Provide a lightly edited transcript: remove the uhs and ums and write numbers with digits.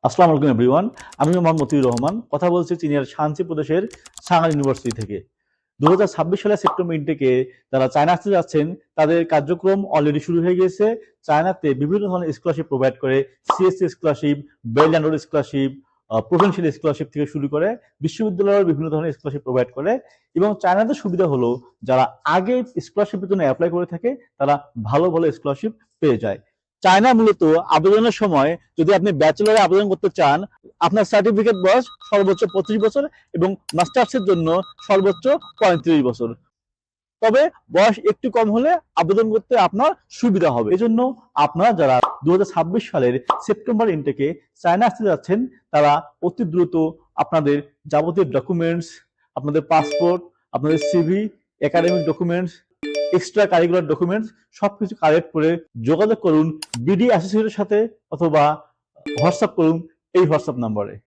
আসসালামু আলাইকুম এভরিওয়ান। আমি মোহাম্মদ মতিউর রহমান কথা বলছি চীনের শানসি প্রদেশের সাংহাই ইউনিভার্সিটি থেকে। 2026 সালের সেপ্টেম্বর ইনটেকে যারা চায়না আসতে যাচ্ছেন তাদের কার্যক্রম অলরেডি শুরু হয়ে গিয়েছে। চায়নাতে বিভিন্ন ধরনের স্কলারশিপ প্রোভাইড করে, CSC scholarship, belt and road scholarship, provincial scholarship থেকে শুরু করে বিশ্ববিদ্যালয়ের বিভিন্ন ধরনের স্কলারশিপ প্রোভাইড করে। এবং চায়নাতে সুবিধা হলো যারা আগে স্কলারশিপের জন্য অ্যাপ্লাই করে থাকে তারা ভালো ভালো স্কলারশিপ পেয়ে যায়। চায়না মূলত আবেদনের সময় যদি আপনি ব্যাচেলরে আবেদন করতে চান, আপনার সার্টিফিকেট বয়স সর্বোচ্চ 25 বছর এবং মাস্টার্সের জন্য সর্বোচ্চ 35 বছর। তবে বয়স একটু কম হলে আবেদন করতে আপনার সুবিধা হবে। এজন্য আপনারা যারা 2026 সালের সেপ্টেম্বর ইনটেকে চায়না আসতে যাচ্ছেন তারা অতি দ্রুত আপনাদের যাবতীয় ডকুমেন্টস, আপনাদের পাসপোর্ট, আপনাদের CV, academic documents, extra curricular documents সবকিছু কালেক্ট করে যোগাযোগ করুন বিডি অ্যাসোসিয়েটের সাথে, অথবা হোয়াটসঅ্যাপ করুন এই হোয়াটসঅ্যাপ নাম্বারে।